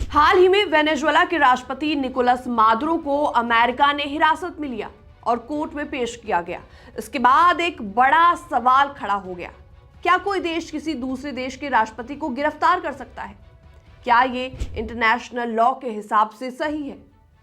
हाल ही में वेनेजुएला के राष्ट्रपति निकोलस मादुरो को अमेरिका ने हिरासत में लिया और कोर्ट में पेश किया गया। इसके बाद एक बड़ा सवाल खड़ा हो गया, क्या कोई देश किसी दूसरे देश के राष्ट्रपति को गिरफ्तार कर सकता है? क्या ये इंटरनेशनल लॉ के हिसाब से सही है?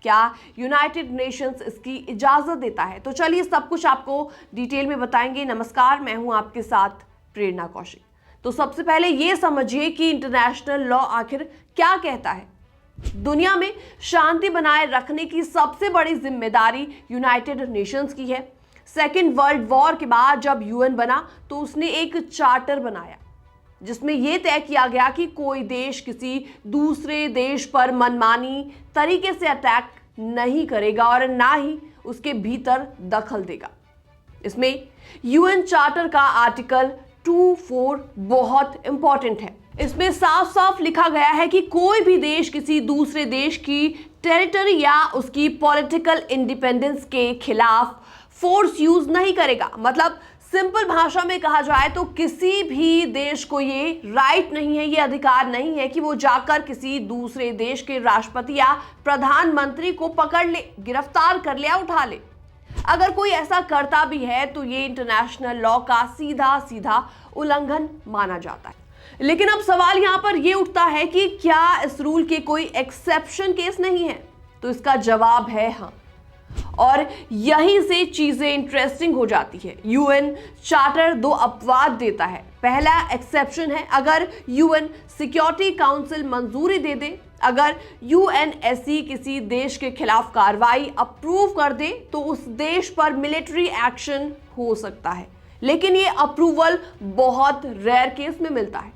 क्या यूनाइटेड नेशंस इसकी इजाजत देता है? तो चलिए सब कुछ आपको डिटेल में बताएंगे। नमस्कार, मैं हूं आपके साथ प्रेरणा कौशिक। तो सबसे पहले ये समझिए कि इंटरनेशनल लॉ आखिर क्या कहता है। दुनिया में शांति बनाए रखने की सबसे बड़ी जिम्मेदारी यूनाइटेड नेशंस की है। सेकेंड वर्ल्ड वॉर के बाद जब यूएन बना तो उसने एक चार्टर बनाया जिसमें यह तय किया गया कि कोई देश किसी दूसरे देश पर मनमानी तरीके से अटैक नहीं करेगा और ना ही उसके भीतर दखल देगा। इसमें यूएन चार्टर का आर्टिकल 2.4 बहुत इंपॉर्टेंट है। इसमें साफ साफ लिखा गया है कि कोई भी देश किसी दूसरे देश की टेरिटरी या उसकी पॉलिटिकल इंडिपेंडेंस के खिलाफ फोर्स यूज नहीं करेगा। मतलब सिंपल भाषा में कहा जाए तो किसी भी देश को ये राइट नहीं है, ये अधिकार नहीं है कि वो जाकर किसी दूसरे देश के राष्ट्रपति या प्रधानमंत्री को पकड़ ले, गिरफ्तार कर ले या उठा ले। अगर कोई ऐसा करता भी है तो ये इंटरनेशनल लॉ का सीधा सीधा उल्लंघन माना जाता है। लेकिन अब सवाल यहां पर यह उठता है कि क्या इस रूल के कोई एक्सेप्शन केस नहीं है? तो इसका जवाब है हाँ, और यहीं से चीजें इंटरेस्टिंग हो जाती है। यूएन चार्टर दो अपवाद देता है। पहला एक्सेप्शन है अगर यूएन सिक्योरिटी काउंसिल मंजूरी दे दे, अगर यूएनएससी किसी देश के खिलाफ कार्रवाई अप्रूव कर दे तो उस देश पर मिलिट्री एक्शन हो सकता है। लेकिन ये अप्रूवल बहुत रेयर केस में मिलता है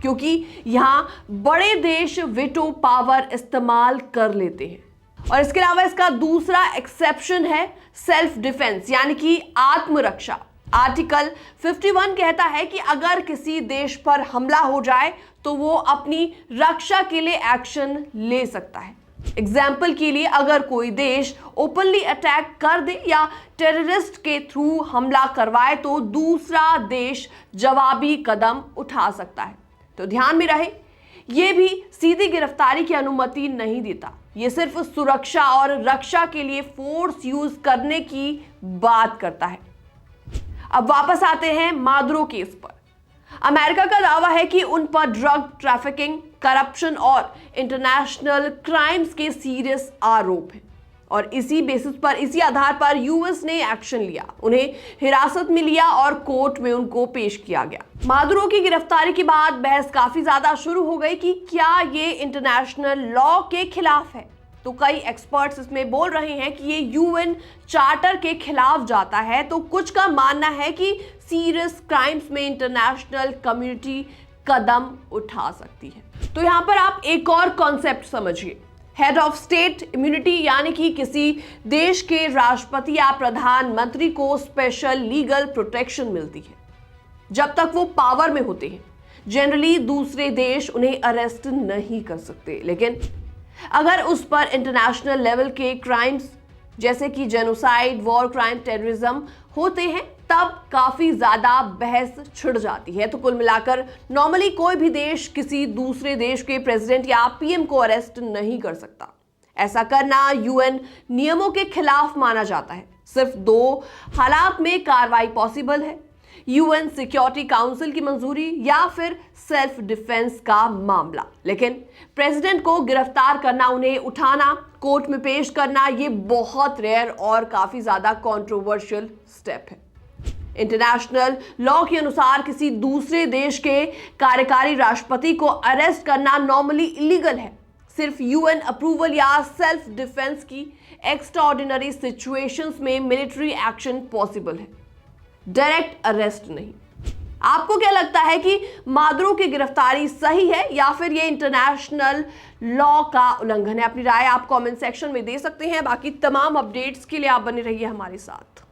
क्योंकि यहां बड़े देश वीटो पावर इस्तेमाल कर लेते हैं। और इसके अलावा इसका दूसरा एक्सेप्शन है सेल्फ डिफेंस यानी कि आत्मरक्षा। आर्टिकल 51 कहता है कि अगर किसी देश पर हमला हो जाए तो वो अपनी रक्षा के लिए एक्शन ले सकता है। एग्जाम्पल के लिए अगर कोई देश ओपनली अटैक कर दे या टेररिस्ट के थ्रू हमला करवाए तो दूसरा देश जवाबी कदम उठा सकता है। तो ध्यान में रहे, यह भी सीधी गिरफ्तारी की अनुमति नहीं देता, यह सिर्फ सुरक्षा और रक्षा के लिए फोर्स यूज करने की बात करता है। अब वापस आते हैं मादुरो केस पर। अमेरिका का दावा है कि उन पर ड्रग ट्रैफिकिंग, करप्शन और इंटरनेशनल क्राइम्स के सीरियस आरोप हैं और इसी बेसिस पर, इसी आधार पर यूएस ने एक्शन लिया, उन्हें हिरासत में लिया और कोर्ट में उनको पेश किया गया। मादुरो की गिरफ्तारी के बाद बहस काफी ज्यादा शुरू हो गई कि क्या ये इंटरनेशनल लॉ के खिलाफ है। तो कई एक्सपर्ट्स इसमें बोल रहे हैं कि ये यूएन चार्टर के खिलाफ जाता है, तो कुछ का मानना है कि सीरियस क्राइम्स में इंटरनेशनल कम्युनिटी कदम उठा सकती है। तो यहां पर आप एक और कॉन्सेप्ट समझिए, हेड ऑफ स्टेट इम्यूनिटी, यानी कि किसी देश के राष्ट्रपति या प्रधानमंत्री को स्पेशल लीगल प्रोटेक्शन मिलती है जब तक वो पावर में होते हैं। जनरली दूसरे देश उन्हें अरेस्ट नहीं कर सकते, लेकिन अगर उस पर इंटरनेशनल लेवल के क्राइम्स जैसे कि जेनोसाइड, वॉर क्राइम, टेररिज्म होते हैं तब काफी ज्यादा बहस छिड़ जाती है। तो कुल मिलाकर नॉर्मली कोई भी देश किसी दूसरे देश के प्रेसिडेंट या पीएम को अरेस्ट नहीं कर सकता। ऐसा करना यूएन नियमों के खिलाफ माना जाता है। सिर्फ दो हालात में कार्रवाई पॉसिबल है, यूएन सिक्योरिटी काउंसिल की मंजूरी या फिर सेल्फ डिफेंस का मामला। लेकिन प्रेसिडेंट को गिरफ्तार करना, उन्हें उठाना, कोर्ट में पेश करना, ये बहुत रेयर और काफी ज्यादा कंट्रोवर्शियल स्टेप है। इंटरनेशनल लॉ के अनुसार किसी दूसरे देश के कार्यकारी राष्ट्रपति को अरेस्ट करना नॉर्मली इलीगल है। सिर्फ यूएन अप्रूवल या सेल्फ डिफेंस की एक्स्ट्राऑर्डिनरी सिचुएशंस में मिलिट्री एक्शन पॉसिबल है, डायरेक्ट अरेस्ट नहीं। आपको क्या लगता है कि मादुरो की गिरफ्तारी सही है या फिर ये इंटरनेशनल लॉ का उल्लंघन है? अपनी राय आप कमेंट सेक्शन में दे सकते हैं। बाकी तमाम अपडेट्स के लिए आप बने रहिए हमारे साथ।